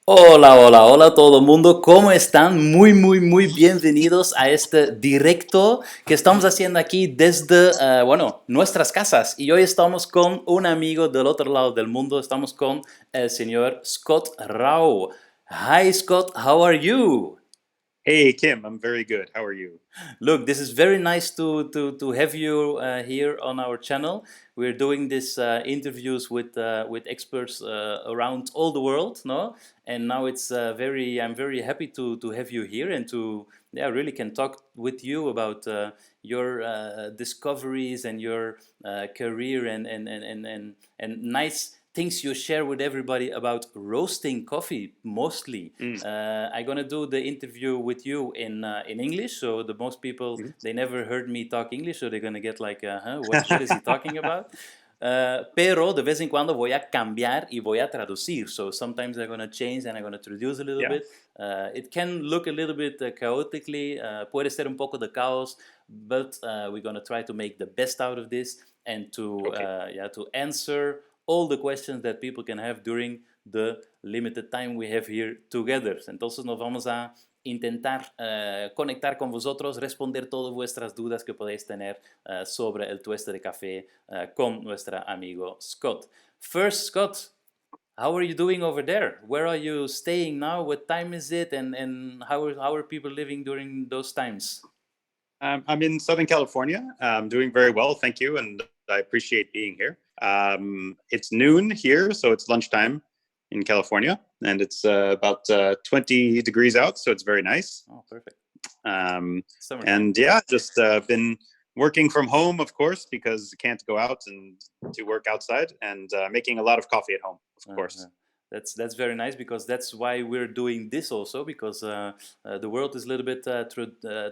Hola, hola, hola a todo el mundo. ¿Cómo están? Muy bienvenidos a este directo que estamos haciendo aquí desde, nuestras casas. Y hoy estamos con un amigo del otro lado del mundo. Estamos con el señor Scott Rao. Hi, Scott. How are you? Hey, Kim, I'm very good. How are you? Look, this is very nice to have you here on our channel. We're doing these interviews with experts around all the world, no? And now it's I'm very happy to have you here and to yeah really can talk with you about your discoveries and your career and nice things you share with everybody about roasting coffee mostly. Mm, I'm gonna do the interview with you in English, so the most people mhm. they never heard me talk English, so they're gonna get like, huh, what is he talking about? Pero de vez en cuando voy a cambiar y voy a traducir. So sometimes I'm gonna change and I'm gonna introduce a little Yeah. bit. It can look a little bit chaotically. Puede ser un poco de caos, but we're gonna try to make the best out of this and Okay. to answer all the questions that people can have during the limited time we have here together. Entonces nos vamos a intentar conectar con vosotros, responder todas vuestras dudas que podéis tener sobre el tueste de café con nuestro amigo Scott. First, Scott, how are you doing over there? Where are you staying now? What time is it? And how are people living during those times? I'm in Southern California. I'm doing very well, thank you, and I appreciate being here. It's noon here, so it's lunchtime in California, and it's about 20 degrees out, so it's very nice. Oh, perfect. Um, Summertime. and yeah, just been working from home, of course, because I can't go out and to work outside, and making a lot of coffee at home, of Uh, course. that's very nice because that's why we're doing this also because the world is a little bit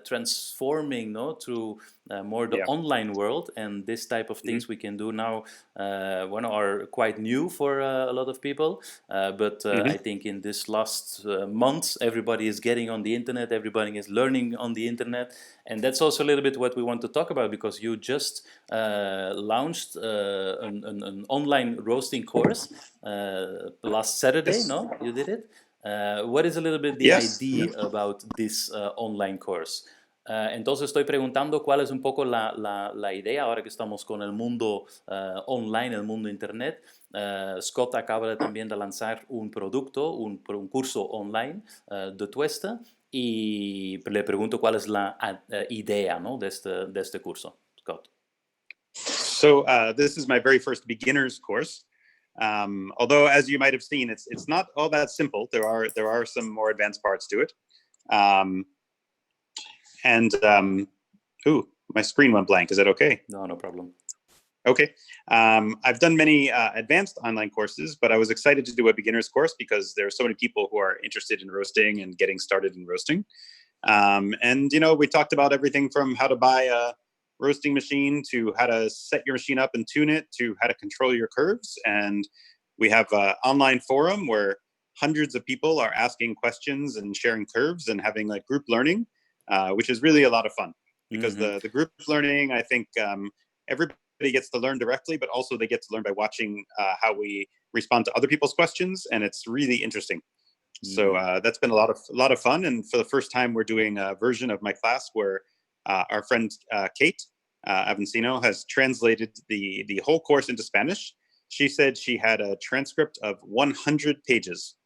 transforming no to more the Yeah. online world, and this type of Mhm. things we can do now are quite new for a lot of people, but Mhm. I think in this last months everybody is getting on the internet, everybody is learning on the internet, and that's also a little bit what we want to talk about because you just launched an online roasting course last Saturday, Yes. no? You did it? What is a little bit the Yes. Yeah. idea about this online course? Entonces estoy preguntando cuál es un poco la idea ahora que estamos con el mundo online, el mundo internet. Scott acaba también de lanzar un producto, un curso online de Tueste y le pregunto cuál es la idea, ¿no? de este curso, Scott. So this is my very first beginner's course. Although, as you might have seen, it's not all that simple. There are some more advanced parts to it. Um, and ooh, my screen went blank. Is that okay? No, no problem. Okay. I've done many advanced online courses, but I was excited to do a beginner's course because there are so many people who are interested in roasting and getting started in roasting. And we talked about everything from how to buy a roasting machine to how to set your machine up and tune it to how to control your curves. And we have an online forum where hundreds of people are asking questions and sharing curves and having like group learning, which is really a lot of fun because Mhm. the group learning, I think everybody gets to learn directly, but also they get to learn by watching how we respond to other people's questions, and it's really interesting. So Mhm. that's been a lot of fun. And for the first time, we're doing a version of my class where our friend Kate Avancino has translated the whole course into Spanish. She said she had a transcript of 100 pages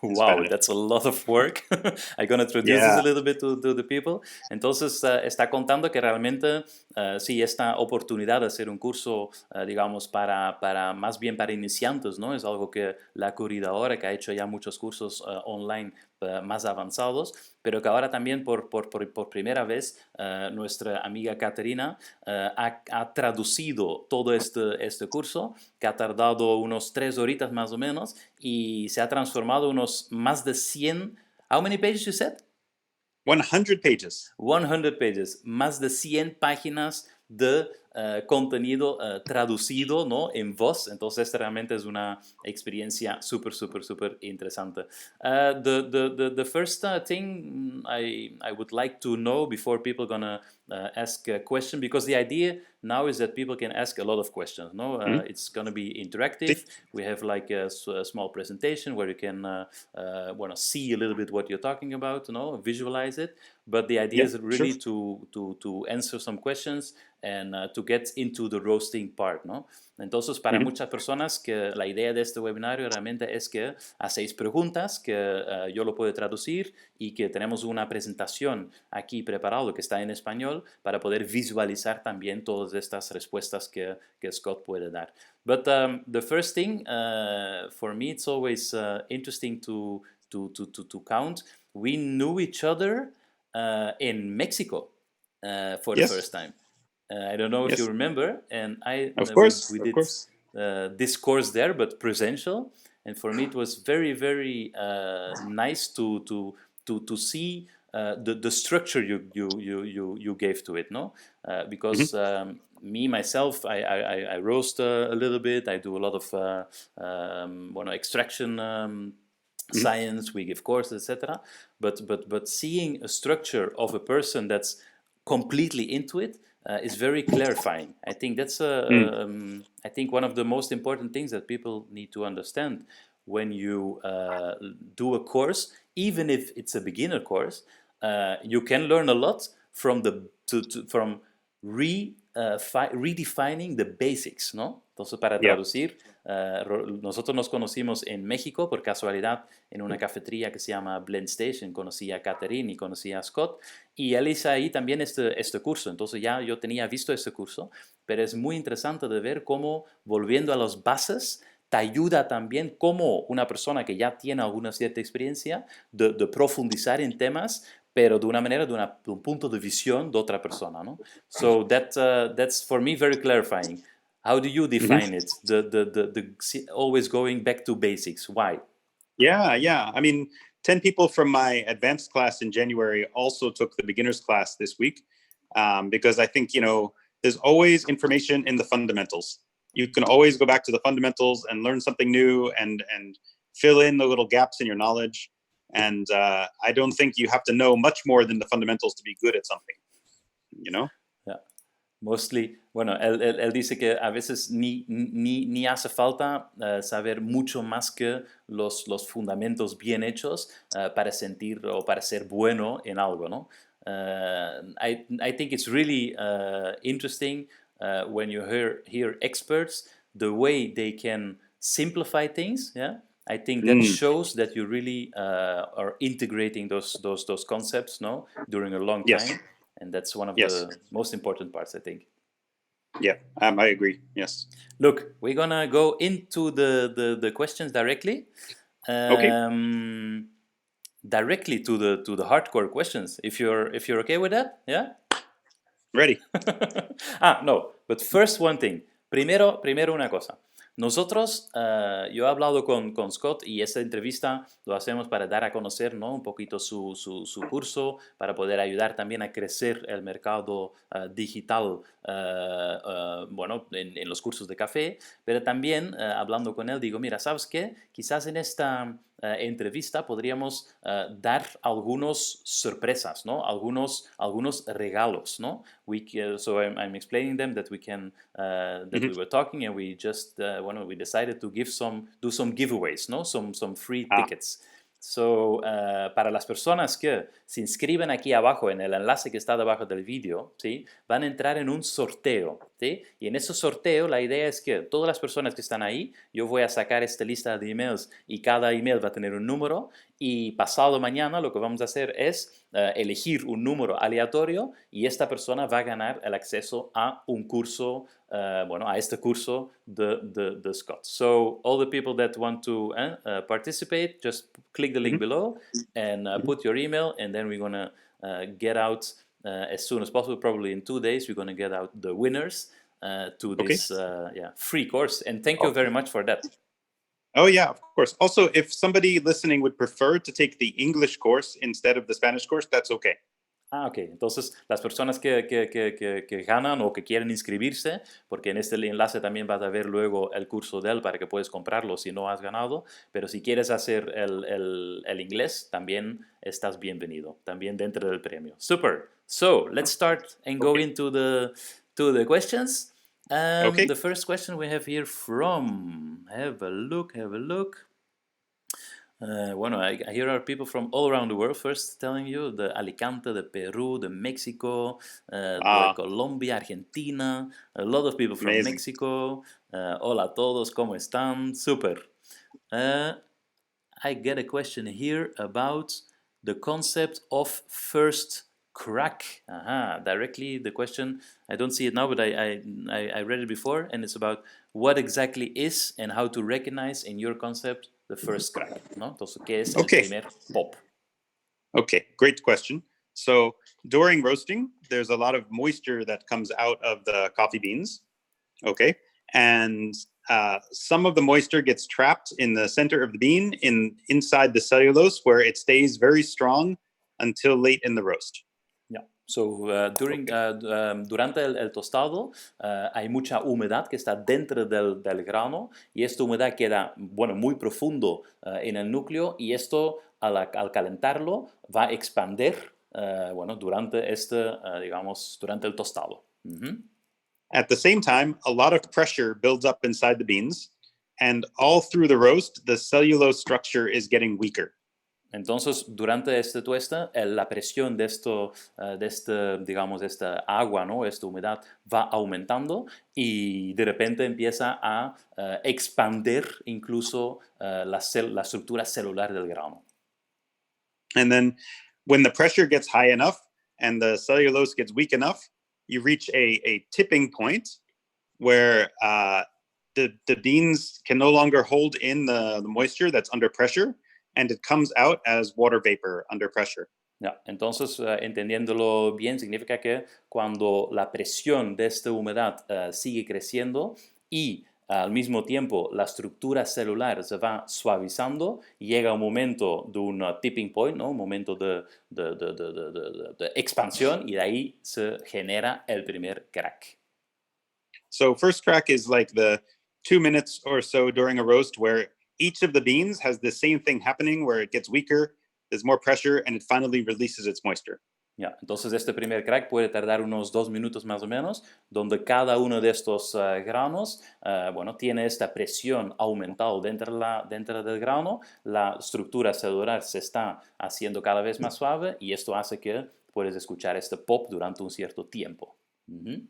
in Wow, Spanish. that's a lot of work. I'm gonna introduce this Yeah. a little bit to the people. Entonces, está contando que realmente, sí, esta oportunidad de hacer un curso, digamos, para más bien para iniciantes, ¿no? Es algo que la ha ocurrido ahora, que ha hecho ya muchos cursos online más avanzados, pero que ahora también por primera vez nuestra amiga Caterina ha traducido todo este curso, que ha tardado unos 3 horitas más o menos, y se ha transformado unos más de 100. How many pages you said? 100 pages. 100 pages, más de 100 páginas de contenido traducido, ¿no? En voz. Entonces realmente es una experiencia súper, súper, súper interesante. The first thing I would like to know before people gonna ask a question, because the idea now is that people can ask a lot of questions. No, Mhm. it's gonna be Sí. interactive. We have like a small presentation where you can want to see a little bit what you're talking about, visualize it. But the idea Yeah, is sure. really to answer some questions and to get into the roasting part, ¿no? Entonces, para Mhm. muchas personas, que la idea de este webinario realmente es que hacéis preguntas, que yo lo puedo traducir y que tenemos una presentación aquí preparado que está en español para poder visualizar también todas estas respuestas que Scott puede dar. But the first thing, for me, it's always interesting to count. We knew each other in Mexico for the Yes. first time. I don't know if you Yes. remember, and Of we course. Of did course. this course there, but presential. And for me, it was very, very nice to see the structure you gave to it, no? Mhm. Because me myself, I roast a little bit. I do a lot of extraction. Mhm. Science, we give courses, etc. But seeing a structure of a person that's completely into it is very clarifying. I think that's Mm. I think one of the most important things that people need to understand when you do a course, even if it's a beginner course. You can learn a lot from from redefining the basics, ¿no? Entonces, para Yeah. traducir, nosotros nos conocimos en México por casualidad en una cafetería que se llama Blend Station. Conocí a Catherine y conocí a Scott, y él hizo ahí también este curso. Entonces ya yo tenía visto este curso, pero es muy interesante de ver cómo, volviendo a las bases, te ayuda también como una persona que ya tiene alguna cierta experiencia de profundizar en temas, pero de una manera, de un punto de visión de otra persona, ¿no? So that's for me very clarifying. How do you Mhm. define it? Always going back to basics. Why? Yeah. Yeah. I mean, 10 people from my advanced class in January also took the beginners class this week, because I think, there's always information in the fundamentals. You can always go back to the fundamentals and learn something new and fill in the little gaps in your knowledge. And I don't think you have to know much more than the fundamentals to be good at something, you know? Yeah. Mostly, bueno, él dice que a veces ni hace falta saber mucho más que los fundamentos bien hechos para sentir o para ser bueno en algo, ¿no? I think it's really interesting when you hear experts, the way they can simplify things, yeah? I think that Mm, shows that you really are integrating those concepts, no, during a long yes. time, and that's one of Yes. the most important parts, I think. Yeah. I agree. Yes. Look, we're gonna go into the questions directly, Okay. um, directly to the hardcore questions. If you're okay with that, yeah. Ready. No, but first one thing. Primero una cosa. Nosotros, yo he hablado con Scott, y esta entrevista lo hacemos para dar a conocer, ¿no? Un poquito su curso, para poder ayudar también a crecer el mercado digital, bueno, en los cursos de café, pero también hablando con él digo, mira, ¿sabes qué? Quizás en esta entrevista podríamos dar algunos sorpresas, ¿no? Algunos regalos, ¿no? So I'm explaining them that we can that Mhm. we were talking, and we just we decided to do some giveaways, ¿no? Some free Ah. tickets. So, para las personas que se inscriben aquí abajo en el enlace que está debajo del vídeo, ¿sí? Van a entrar en un sorteo, ¿sí? Y en ese sorteo la idea es que todas las personas que están ahí, yo voy a sacar esta lista de emails, y cada email va a tener un número, y pasado mañana lo que vamos a hacer es elegir un número aleatorio, y esta persona va a ganar el acceso a un curso, a este curso de Scott. So all the people that want to participate, just click the link Mhm. below and Mhm. put your email, and then we're gonna get out as soon as possible. Probably in 2 days, we're gonna get out the winners to Okay. this free course. And thank you very much for that. Oh, yeah, of course. Also, if somebody listening would prefer to take the English course instead of the Spanish course, that's okay. Ah, ok. Entonces, las personas que ganan o que quieren inscribirse, porque en este enlace también vas a ver luego el curso de él para que puedes comprarlo si no has ganado, pero si quieres hacer el inglés, también estás bienvenido, también dentro del premio. Super. So, let's start and go Okay. into the questions. Okay. The first question we have here from, have a look, have a look. Bueno, here are people from all around the world. First, telling you de Alicante, de Peru, de Mexico, de Ah, Colombia, Argentina. A lot of people from amazing. Mexico. Hola a todos, ¿cómo están? Super. Uh, I get a question here about the concept of first crack. Aha, directly the question, I don't see it now, but I read it before, and it's about what exactly is and how to recognize in your concept the first crack, ¿no? Entonces, ¿qué es el Okay. primer pop? Okay, great question. So during roasting, there's a lot of moisture that comes out of the coffee beans. Okay, and some of the moisture gets trapped in the center of the bean, inside the cellulose, where it stays very strong until late in the roast. Yeah. So, Okay. durante el tostado hay mucha humedad que está dentro del grano y esta humedad queda, bueno, muy profundo en el núcleo y esto al calentarlo va a expandir, bueno, durante digamos, durante el tostado. Ujú. At the same time, a lot of pressure builds up inside the beans, and all through the roast, the cellulose structure is getting weaker. Entonces, durante este tueste, la presión digamos, de esta agua, ¿no? Esta humedad va aumentando y de repente empieza a expandir incluso la estructura celular del grano. And then when the pressure gets high enough and the cellulose gets weak enough, you reach a tipping point where the beans can no longer hold in the moisture that's under pressure, and it comes out as water vapor under pressure. Ya, entonces, entendiéndolo bien, significa que cuando la presión de esta humedad sigue creciendo y al mismo tiempo la estructura celular se va suavizando, llega un momento de un tipping point, ¿no? Un momento de expansión y de ahí se genera el primer crack. So first crack is like the 2 minutes or so during a roast where each of the beans has the same thing happening, where it gets weaker, there's more pressure, and it finally releases its moisture. Ya, entonces este primer crack puede tardar unos 2 minutos más o menos, donde cada uno de estos granos, bueno, tiene esta presión aumentada dentro del grano, la estructura celular se está haciendo cada vez más suave y esto hace que puedes escuchar este pop durante un cierto tiempo. Ujú.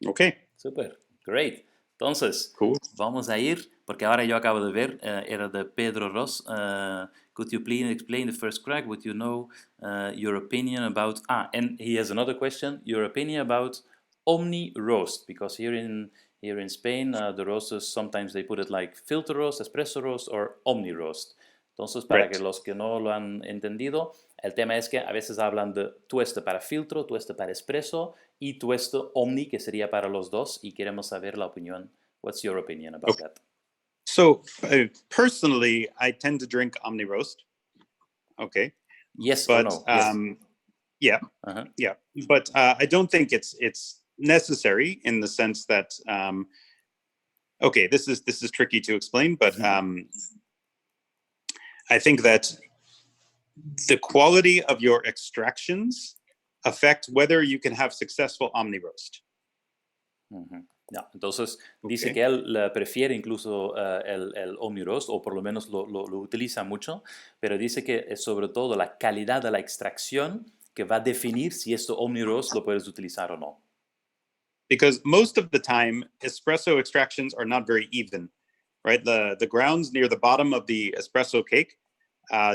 Okay, Super, great. Entonces, cool. vamos a ir, porque ahora yo acabo de ver, era de Pedro Ross. Could you please explain the first crack? Would you know your opinion about... and he has another question. Your opinion about omni roast, because here in Spain, the roasters, sometimes they put it like filter roast, espresso roast, or omni roast. Entonces, para que Right. los que no lo han entendido, el tema es que a veces hablan de tueste para filtro, tueste para espresso y tueste omni, que sería para los dos, y queremos saber la opinión. What's your opinion about Okay. that? So personally, I tend to drink Omni Roast. Okay. Yes or But no? Yes. yeah, Uh-huh. yeah. But I don't think it's necessary in the sense that okay, this is tricky to explain, but I think that the quality of your extractions affect whether you can have successful Omni Roast. Ujú. Ya, entonces dice Okay. que él prefiere incluso el Omni Roast, o por lo menos lo utiliza mucho, pero dice que es sobre todo la calidad de la extracción que va a definir si esto Omni Roast lo puedes utilizar o no. Because most of the time, espresso extractions are not very even, right? The grounds near the bottom of the espresso cake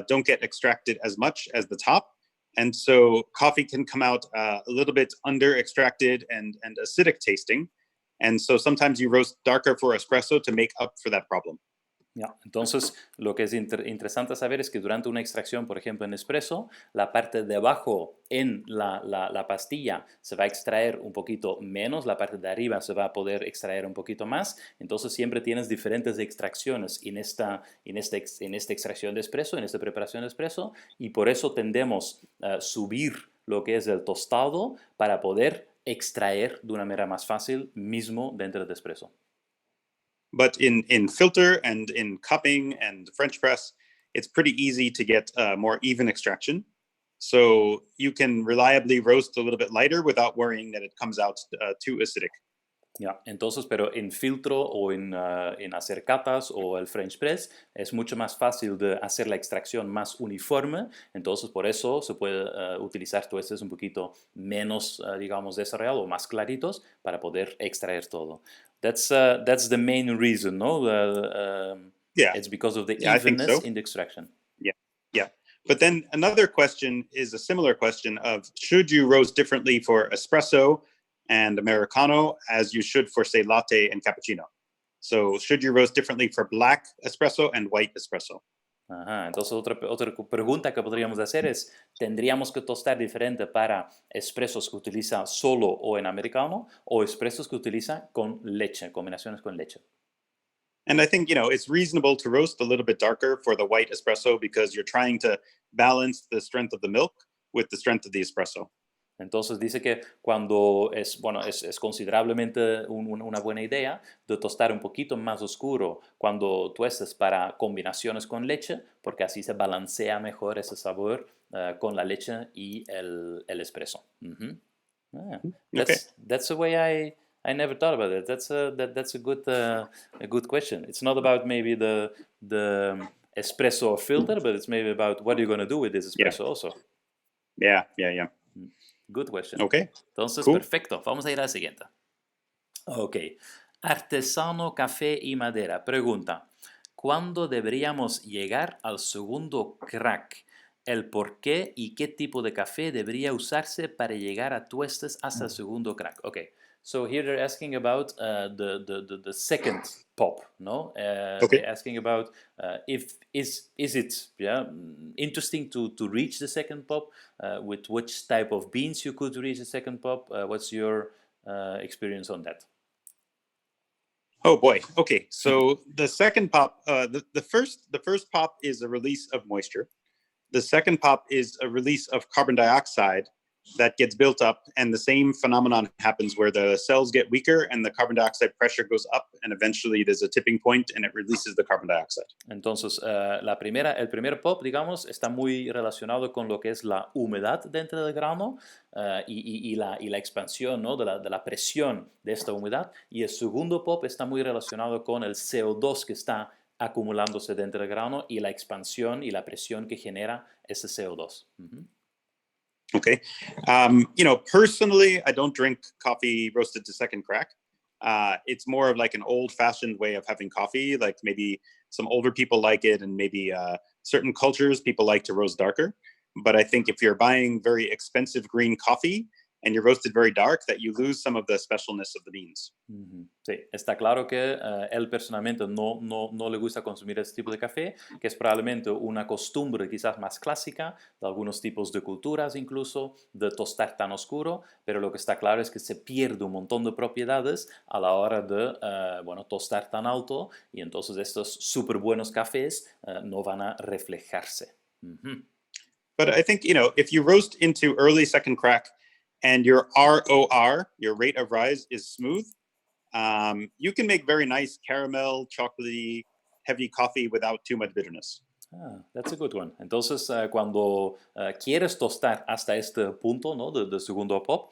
don't get extracted as much as the top. And so coffee can come out a little bit under extracted and acidic tasting. And so sometimes you roast darker for espresso to make up for that problem. Ya, entonces, lo que es interesante saber es que durante una extracción, por ejemplo, en espresso, la parte de abajo en la pastilla se va a extraer un poquito menos, la parte de arriba se va a poder extraer un poquito más. Entonces, siempre tienes diferentes extracciones en esta extracción de espresso, en esta preparación de espresso, y por eso tendemos a subir lo que es el tostado para poder extraer de una manera más fácil mismo dentro del espresso. But in filter and in cupping and French press, it's pretty easy to get more even extraction. So you can reliably roast a little bit lighter without worrying that it comes out too acidic. Ya, entonces, pero en filtro o en hacer catas o el French press es mucho más fácil de hacer la extracción más uniforme, entonces por eso se puede utilizar tuestes un poquito menos, digamos, desarrollados o más claritos para poder extraer todo. That's the main reason, no? Yeah, It's because of the yeah, I think evenness so. in the extraction. Yeah, yeah. But then another question is a similar question of should you roast differently for espresso and Americano as you should for, say, latte and cappuccino? So should you roast differently for black espresso and white espresso? Ajá, entonces otra pregunta que podríamos hacer es, ¿tendríamos que tostar diferente para expresos que utiliza solo o en americano o expresos que utiliza con leche, combinaciones con leche? And I think, it's reasonable to roast a little bit darker for the white espresso because you're trying to balance the strength of the milk with the strength of the espresso. Entonces dice que cuando es considerablemente una buena idea de tostar un poquito más oscuro cuando tuestas para combinaciones con leche, porque así se balancea mejor ese sabor con la leche y el espresso. Ah, Okay. that's a way I never thought about it. That's a good question. It's not about maybe the espresso filter, but it's maybe about what you're going to do with this Yeah. espresso also. Yeah. Good question. Okay. Entonces, Cool. perfecto. Vamos a ir a la siguiente. Ok. Artesano, café y madera. Pregunta. ¿Cuándo deberíamos llegar al segundo crack? El por qué y qué tipo de café debería usarse para llegar a tuestes hasta el segundo crack. Ok. So here they're asking about the second pop, no? Okay. They're asking about if is it interesting to reach the second pop, with which type of beans you could reach the second pop. What's your experience on that? Oh boy. Okay. So the second pop, the first pop is a release of moisture. The second pop is a release of carbon dioxide that gets built up, and the same phenomenon happens where the cells get weaker and the carbon dioxide pressure goes up, and eventually there's a tipping point and it releases the carbon dioxide. Entonces, el primer pop, digamos, está muy relacionado con lo que es la humedad dentro del grano y la expansión, ¿no? de la presión de esta humedad. Y el segundo pop está muy relacionado con el CO2 que está acumulándose dentro del grano y la expansión y la presión que genera ese CO2. Okay. Personally, I don't drink coffee roasted to second crack. It's more of like an old-fashioned way of having coffee. Like maybe some older people like it, and maybe certain cultures people like to roast darker. But I think if you're buying very expensive green coffee and you're roasted very dark, that you lose some of the specialness of the beans. Sí, está claro que él personalmente no le gusta consumir este tipo de café, que es probablemente una costumbre quizás más clásica de algunos tipos de culturas incluso, de tostar tan oscuro, pero lo que está claro es que se pierde un montón de propiedades a la hora de tostar tan alto, y entonces estos súper buenos cafés no van a reflejarse. But I think, if you roast into early second crack and your ROR, your rate of rise, is smooth, you can make very nice caramel, chocolatey, heavy coffee without too much bitterness. That's a good one. Entonces, cuando quieres tostar hasta este punto, ¿no? de segundo pop,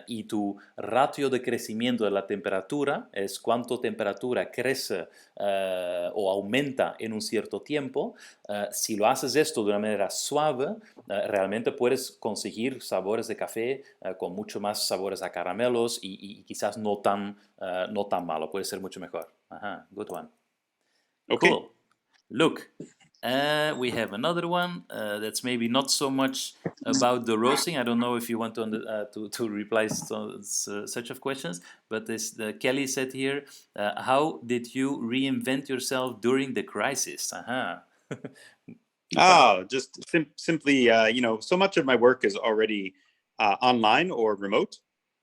y tu ratio de crecimiento de la temperatura es cuánto temperatura crece o aumenta en un cierto tiempo, si lo haces esto de una manera suave, realmente puedes conseguir sabores de café con mucho más sabores a caramelos y quizás no tan malo. Puede ser mucho mejor. Ajá, good one. Okay. Cool. Look, we have another one that's maybe not so much about the roasting. I don't know if you want to reply to such of questions, but Kelly said here, how did you reinvent yourself during the crisis? Just simply, so much of my work is already online or remote.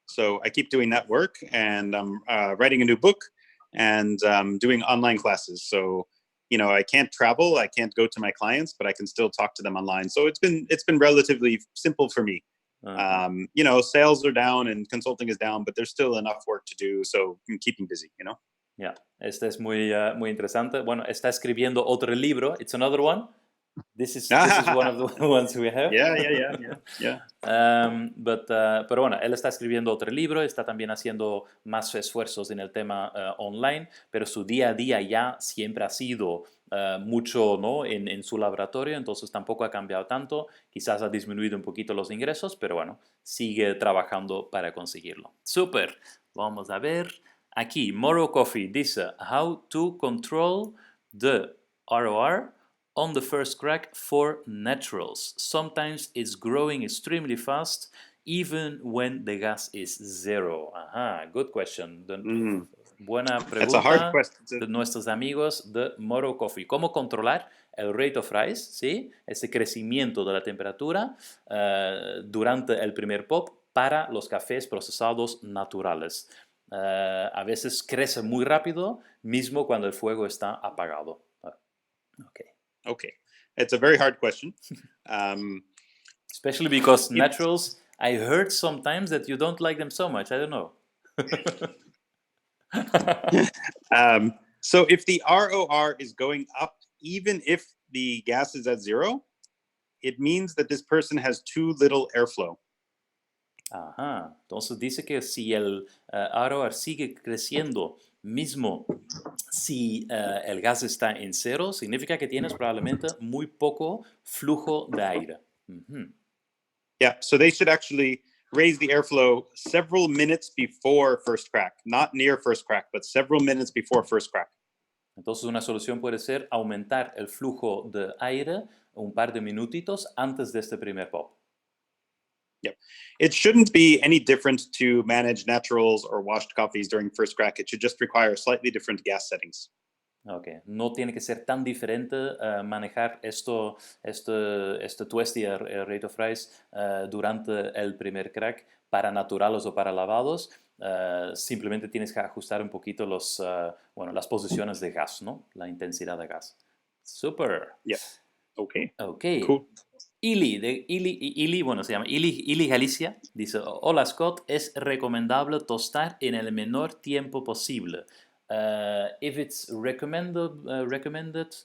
So I keep doing that work, and I'm writing a new book and doing online classes. So I can't travel, I can't go to my clients, but I can still talk to them online. So it's been relatively simple for me Sales are down and consulting is down, but there's still enough work to do, so I'm keeping busy, Yeah, este es muy interesante. Bueno, está escribiendo otro libro. It's another one. This is one of the ones we have. Yeah. Pero bueno, él está escribiendo otro libro, está también haciendo más esfuerzos en el tema online, pero su día a día ya siempre ha sido mucho, ¿no? en su laboratorio, entonces tampoco ha cambiado tanto. Quizás ha disminuido un poquito los ingresos, pero bueno, sigue trabajando para conseguirlo. Súper. Vamos a ver. Aquí, Moro Coffee dice, how to control the ROR on the first crack for naturals. Sometimes it's growing extremely fast, even when the gas is zero. Ajá, good question. Buena That's a hard pregunta question. de nuestros amigos de Moro Coffee. ¿Cómo controlar el rate of rise, ¿sí? Ese crecimiento de la temperatura durante el primer pop para los cafés procesados naturales? A veces crece muy rápido, mismo cuando el fuego está apagado. Okay. It's a very hard question. Especially because naturals, I heard sometimes that you don't like them so much. I don't know. So if the ROR is going up, even if the gas is at zero, it means that this person has too little airflow. Ajá. Entonces dice que si el ROR sigue creciendo, mismo si el gas está en cero, significa que tienes probablemente muy poco flujo de aire. Yeah, so they should actually raise the airflow several minutes before first crack, not near first crack, but several minutes before first crack. Entonces una solución puede ser aumentar el flujo de aire un par de minutitos antes de este primer pop. Yep. It shouldn't be any different to manage naturals or washed coffees during first crack. It should just require slightly different gas settings. Okay. No tiene que ser tan diferente manejar este tueste rate of rise durante el primer crack para naturales o para lavados. Simplemente tienes que ajustar un poquito las posiciones de gas, ¿no? La intensidad de gas. Super. Yeah. Okay. Cool. Ili, bueno, se llama Ili Galicia, dice, hola Scott, es recomendable tostar en el menor tiempo posible. If it's recommended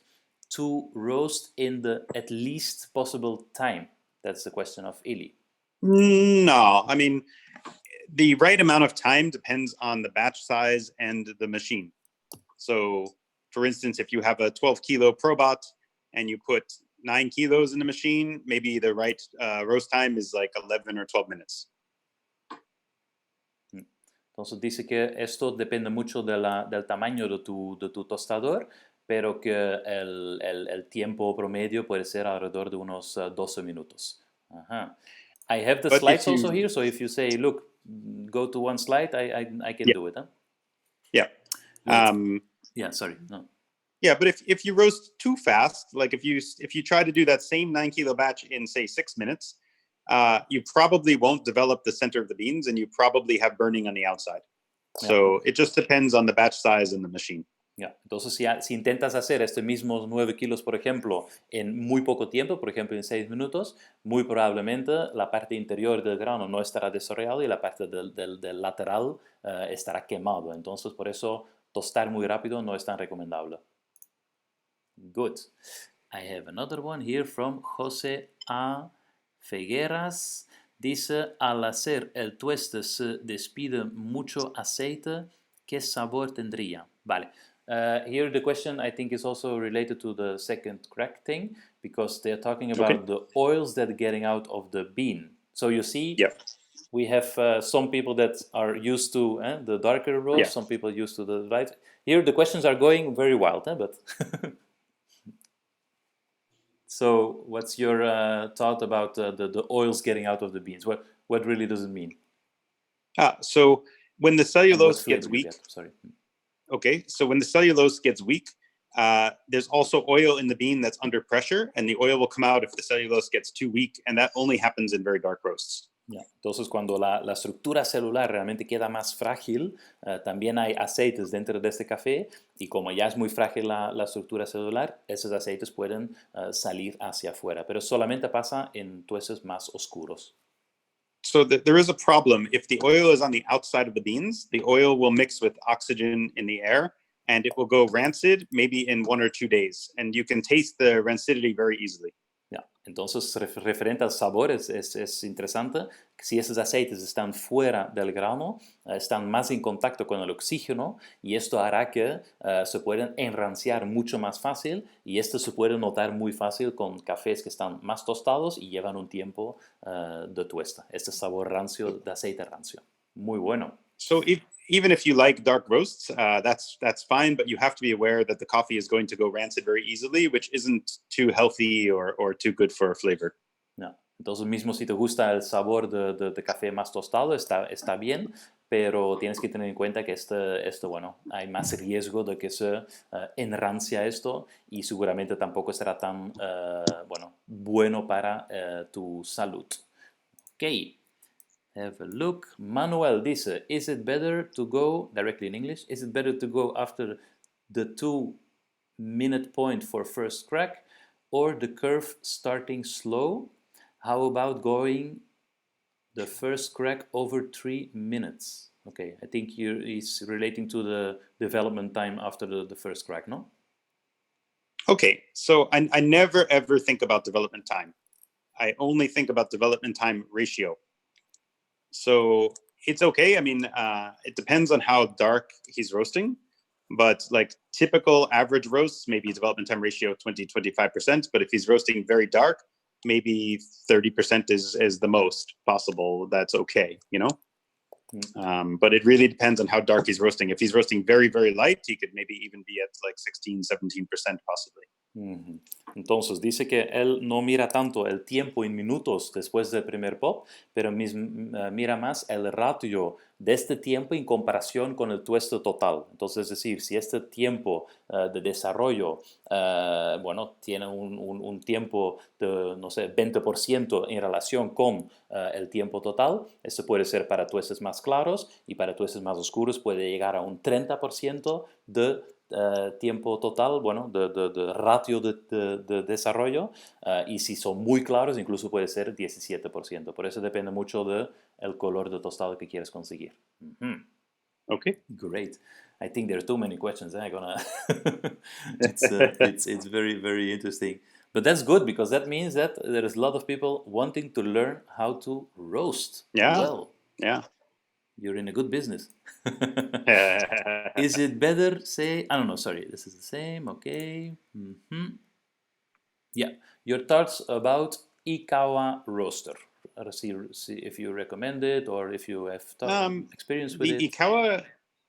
to roast in the at least possible time. That's the question of Ili. No, I mean, the right amount of time depends on the batch size and the machine. So, for instance, if you have a 12-kilo Probot and you put 9 kilos in the machine, maybe the right roast time is like 11 or 12 minutes. Entonces dice que esto depende mucho del tamaño de tu tostador, pero que el tiempo promedio puede ser alrededor de unos 12 minutos. Ajá. I have the slides also here, so if you say, look, go to one slide, I can do it. Huh? Yeah. Yeah, sorry. No. Yeah, but if you roast too fast, like if you try to do that same 9-kilo batch in, say, 6 minutes, you probably won't develop the center of the beans and you probably have burning on the outside. So it just depends on the batch size and the machine. Yeah. Entonces, si intentas hacer este mismo 9 kilos, por ejemplo, en muy poco tiempo, por ejemplo, en 6 minutos, muy probablemente la parte interior del grano no estará desarrollada y la parte del lateral estará quemado. Entonces, por eso, tostar muy rápido no es tan recomendable. Good. I have another one here from José A. Figueras. Dice, al hacer el tueste se despide mucho aceite, ¿qué sabor tendría? Vale. Here the question I think is also related to the second crack thing, because they're talking about the oils that are getting out of the bean. So you see, we have some people that are used to the darker roast, some people used to the light. Here the questions are going very wild, but... So what's your thought about the oils getting out of the beans? What really does it mean? So when the cellulose gets weak... Okay, so when the cellulose gets weak, there's also oil in the bean that's under pressure, and the oil will come out if the cellulose gets too weak, and that only happens in very dark roasts. Yeah. Entonces, cuando la estructura celular realmente queda más frágil, también hay aceites dentro de este café, y como ya es muy frágil la estructura celular, esos aceites pueden salir hacia afuera, pero solamente pasa en tuestes más oscuros. So there is a problem. If the oil is on the outside of the beans, the oil will mix with oxygen in the air and it will go rancid maybe in 1 or 2 days. And you can taste the rancidity very easily. Ya, entonces, referente al sabor, es interesante. Si esos aceites están fuera del grano, están más en contacto con el oxígeno y esto hará que se puedan enranciar mucho más fácil y esto se puede notar muy fácil con cafés que están más tostados y llevan un tiempo de tuesta. Este sabor rancio, de aceite rancio. Muy bueno. So even if you like dark roasts, that's fine, but you have to be aware that the coffee is going to go rancid very easily, which isn't too healthy or too good for flavor. Ya. Entonces, mismo si te gusta el sabor de café más tostado, está bien, pero tienes que tener en cuenta que bueno, hay más riesgo de que se enrancia esto y seguramente tampoco será tan bueno para tu salud. Ok. Have a look. Manuel dice, is it better to go, directly in English, is it better to go after the 2-minute point for first crack or the curve starting slow? How about going the first crack over 3 minutes? Okay, I think he's relating to the development time after the first crack, no? Okay, so I never ever think about development time. I only think about development time ratio. So it's okay. I mean, it depends on how dark he's roasting, but like typical average roasts, maybe development time ratio 20-25%. But if he's roasting very dark, maybe 30% is the most possible. That's okay, you know? But it really depends on how dark he's roasting. If he's roasting very, very light, he could maybe even be at like 16-17% possibly. Entonces dice que él no mira tanto el tiempo en minutos después del primer pop, pero mira más el ratio de este tiempo en comparación con el tueste total. Entonces, es decir, si este tiempo de desarrollo, tiene un tiempo de, no sé, 20% en relación con el tiempo total, eso puede ser para tuestes más claros y para tuestes más oscuros puede llegar a un 30% de tiempo total, de ratio de desarrollo, y si son muy claros, incluso puede ser 17%. Por eso depende mucho del color de tostado que quieres conseguir. Okay. Great. I think there are too many questions. It's very, very interesting. But that's good because that means that there is a lot of people wanting to learn how to roast well. Yeah. You're in a good business. Is it better, say, I don't know, sorry, this is the same, okay. Yeah, your thoughts about Ikawa roaster. See if you recommend it or if you have experience with it.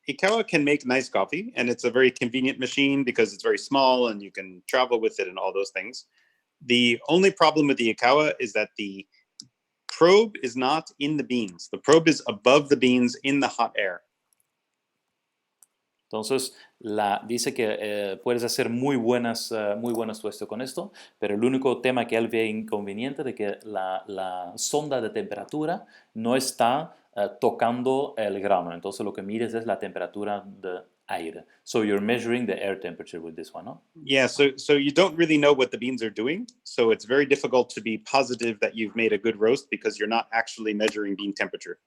Ikawa can make nice coffee, and it's a very convenient machine because it's very small and you can travel with it and all those things. The only problem with the Ikawa is that the probe is not in the beans. The probe is above the beans in the hot air. Entonces, dice que puedes hacer muy buenas tuestas con esto, pero el único tema que él ve inconveniente de que la sonda de temperatura no está tocando el grano. Entonces, lo que mides es la temperatura de aire. So, you're measuring the air temperature with this one, no? Yeah, so you don't really know what the beans are doing. So, it's very difficult to be positive that you've made a good roast because you're not actually measuring bean temperature.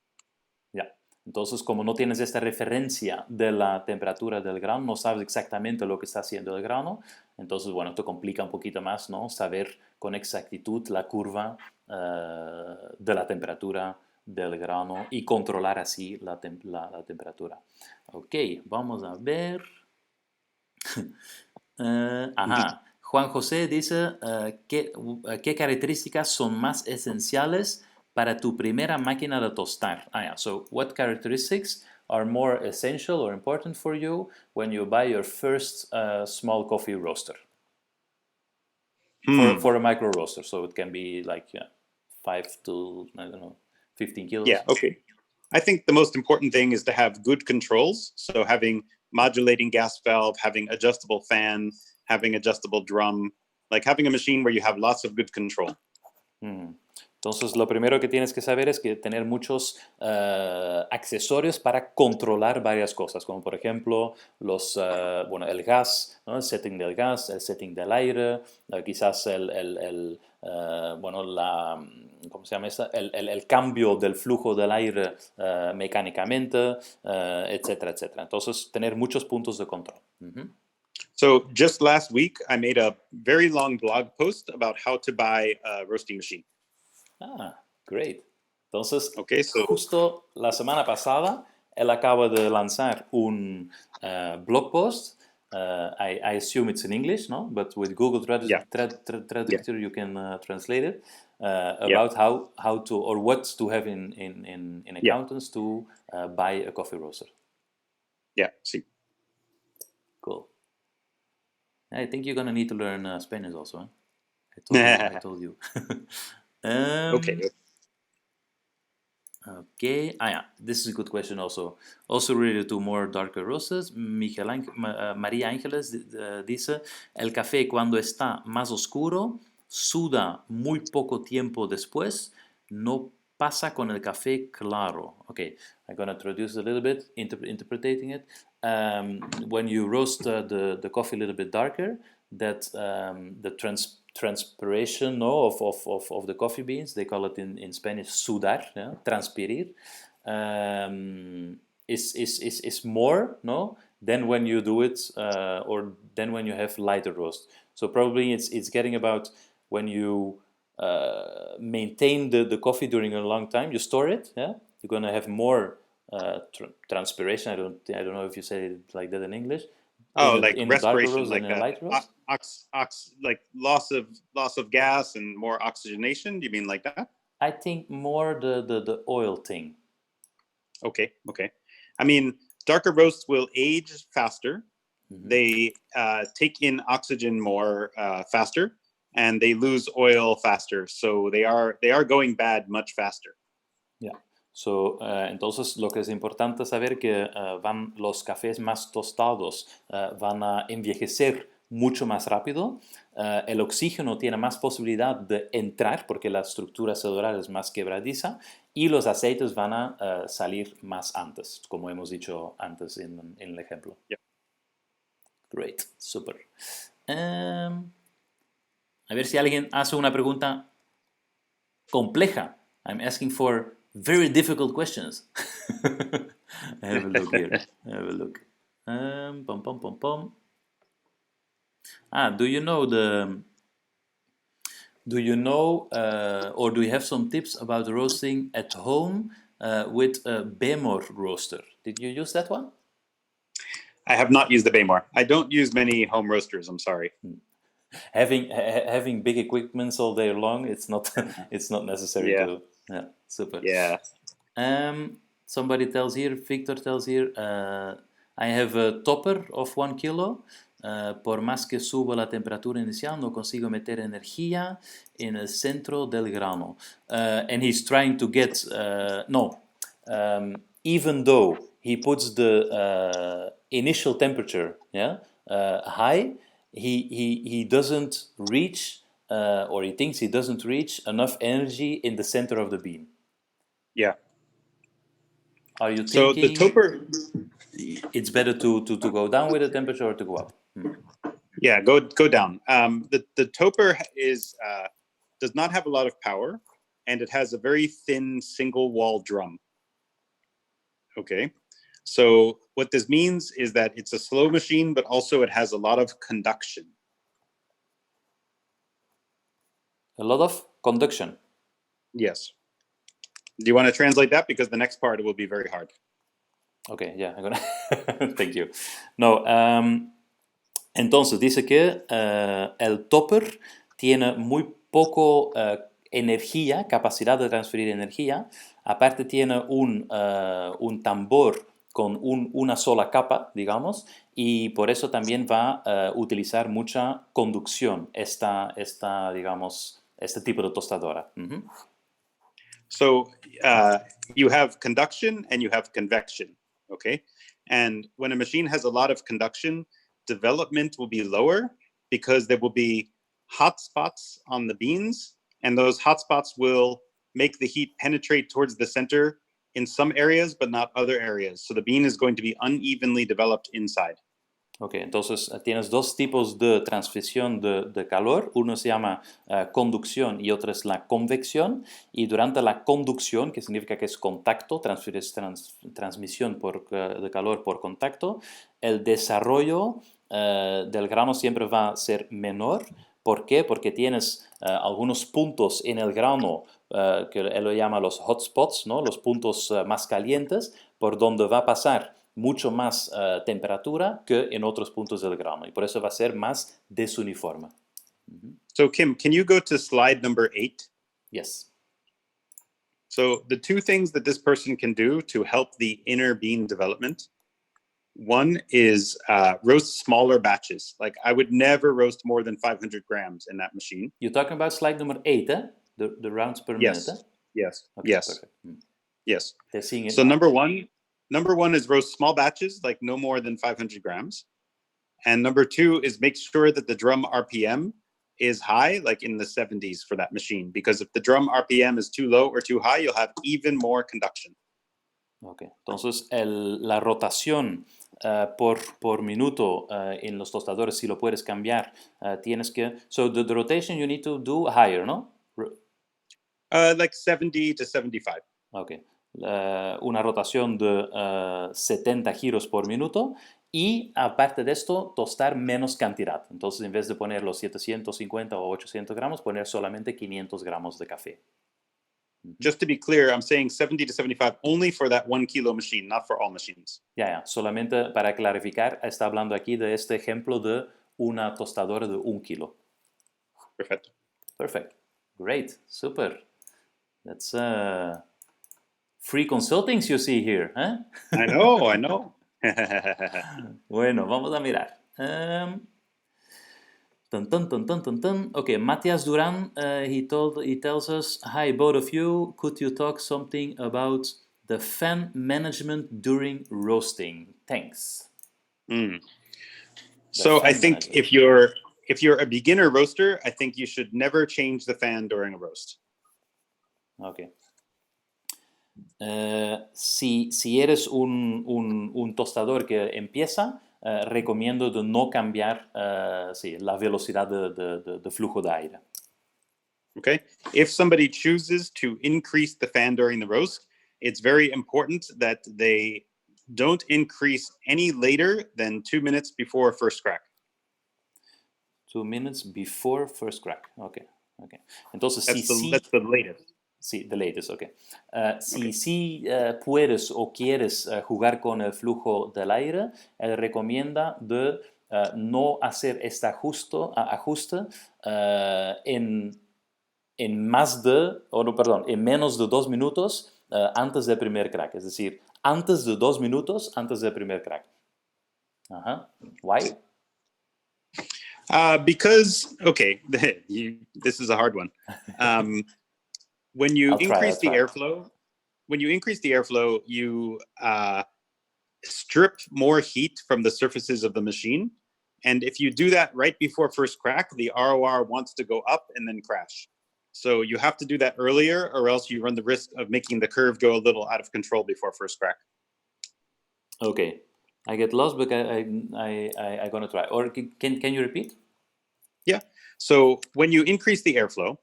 Yeah. Entonces, como no tienes esta referencia de la temperatura del grano, no sabes exactamente lo que está haciendo el grano, entonces, te complica un poquito más, ¿no? Saber con exactitud la curva de la temperatura del grano y controlar así la temperatura. Ok, vamos a ver. Juan José dice, ¿qué características son más esenciales para tu primera máquina de tostar? So what characteristics are more essential or important for you when you buy your first small coffee roaster? For a micro roaster, so it can be like 5 to, 15 kilos. Yeah, okay. I think the most important thing is to have good controls. So having modulating gas valve, having adjustable fan, having adjustable drum, like having a machine where you have lots of good control. Entonces, lo primero que tienes que saber es que tener muchos accesorios para controlar varias cosas, como por ejemplo bueno, el gas, ¿no? El setting del gas, el setting del aire, quizás bueno, ¿cómo se llama esta? El cambio del flujo del aire mecánicamente, etcétera, etcétera. Entonces, tener muchos puntos de control. So just last week, I made a very long blog post about how to buy a roasting machine. Ah, great. Entonces, Okay, so justo la semana pasada, él acaba de lanzar un blog post. I assume it's in English, no? But with Google yeah, Traductor, you can translate it yeah, about how to or what to have in yeah, accountants to buy a coffee roaster. yeah. See, Cool. I think you're gonna need to learn Spanish also. Huh? I told you. okay. Okay. Yeah. This is a good question also. Also related to more darker roasters. María Ángeles dice, el café cuando está más oscuro suda muy poco tiempo después, no pasa con el café claro. Okay, I'm going to introduce a little bit, interpreting it. When you roast the coffee a little bit darker, that the transpiration, no, of the coffee beans, they call it in Spanish sudar, yeah, transpirir, is more, no, than when you do it or than when you have lighter roast. So probably it's getting about when you maintain the coffee during a long time, you store it, yeah, you're gonna have more transpiration. I don't know if you say it like that in English. Oh, like In a darker respiration, roast than like in a lighter roast. like loss of gas and more oxygenation. Do you mean like that? I think more the oil thing. Okay, okay. I mean, darker roasts will age faster. They take in oxygen more faster, and they lose oil faster. So they are going bad much faster. Yeah. So, entonces, lo que es importante saber que los cafés más tostados van a envejecer mucho más rápido. El oxígeno tiene más posibilidad de entrar porque la estructura celular es más quebradiza y los aceites van a salir más antes, como hemos dicho antes en el ejemplo. Yeah. Great, super. A ver si alguien hace una pregunta compleja. I'm asking for very difficult questions. Have a look here. Have a look. Pom, pom, pom, pom. Do you know or do you have some tips about roasting at home with a Bemor roaster? Did you use that one? I have not used the Baymore. I don't use many home roasters. I'm sorry. Having big equipments all day long, it's not necessary Yeah. to. Yeah, super. Yeah. Somebody tells here, Victor tells here, I have a topper of 1 kilo. Por más que subo la temperatura inicial, no consigo meter energía en el centro del grano. And he's trying to get, even though he puts the initial temperature, yeah, high, he doesn't reach, or he thinks he doesn't reach enough energy in the center of the bean. Yeah. Are you So the thinking toper, it's better to go down with the temperature or to go up? yeah, go down. The toper does not have a lot of power, and it has a very thin single wall drum. Okay, so what this means is that it's a slow machine, but also it has a lot of conduction. A lot of conduction. Yes. Do you want to translate that? Because the next part will be very hard. Okay, yeah, I'm gonna. Thank you. No, entonces dice que el topper tiene muy poco energía, capacidad de transferir energía. Aparte tiene un tambor con una sola capa, digamos, y por eso también va a utilizar mucha conducción digamos, este tipo de tostadora. So you have conduction and you have convection, okay? And when a machine has a lot of conduction, development will be lower because there will be hot spots on the beans, and those hot spots will make the heat penetrate towards the center in some areas, but not other areas. So the bean is going to be unevenly developed inside. Ok, entonces tienes dos tipos de transmisión de calor. Uno se llama conducción y otro es la convección. Y durante la conducción, que significa que es contacto, transmisión de calor por contacto, el desarrollo del grano siempre va a ser menor. ¿Por qué? Porque tienes algunos puntos en el grano que él lo llama los hotspots, ¿no? Los puntos más calientes, por donde va a pasar mucho más temperatura que en otros puntos del grano. Y por eso va a ser más desuniforme. So Kim, can you go to slide number 8? Yes. So the two things that this person can do to help the inner bean development, one is roast smaller batches. Like I would never roast more than 500 grams in that machine. You're talking about slide number 8, eh? The rounds per minute, eh? Yes. Okay, yes. Perfect. Yes. They're seeing it So now. number one is roast small batches, like no more than 500 grams. And number two is make sure that the drum RPM is high, like in the 70s for that machine. Because if the drum RPM is too low or too high, you'll have even more conduction. Ok, entonces la rotación por minuto en los tostadores, si lo puedes cambiar, tienes que... So the rotation you need to do higher, ¿no? Like 70 to 75. Ok. Una rotación de 70 giros por minuto y aparte de esto, tostar menos cantidad. Entonces, en vez de poner los 750 o 800 gramos, poner solamente 500 gramos de café. Just to be clear, I'm saying 70 to 75 only for that 1 kilo machine, not for all machines. Ya, solamente para clarificar, está hablando aquí de este ejemplo de una tostadora de 1 kilo. Perfecto. Perfect. Great. Super. That's free consultings you see here, ¿eh? I know. Bueno, vamos a mirar. Okay, Matthias Duran, he tells us, hi, both of you. Could you talk something about the fan management during roasting? Thanks. So I think if you're a beginner roaster, I think you should never change the fan during a roast. Okay. Si eres un tostador que empieza, recomiendo de no cambiar la velocidad de flujo de aire. Okay. If somebody chooses to increase the fan during the roast, it's very important that they don't increase any later than 2 minutes before first crack. 2 minutes before first crack. Okay. Entonces, that's the latest. Sí, the latest, ok. Si puedes o quieres jugar con el flujo del aire, él recomienda de no hacer este ajuste en menos de 2 minutos antes del primer crack. Es decir, antes de 2 minutos antes del primer crack. Why? Because, okay, this is a hard one. When you increase the airflow, you strip more heat from the surfaces of the machine. And if you do that right before first crack, the ROR wants to go up and then crash. So you have to do that earlier, or else you run the risk of making the curve go a little out of control before first crack. Okay, I get lost, but I'm gonna try. Or can you repeat? Yeah. So when you increase the airflow,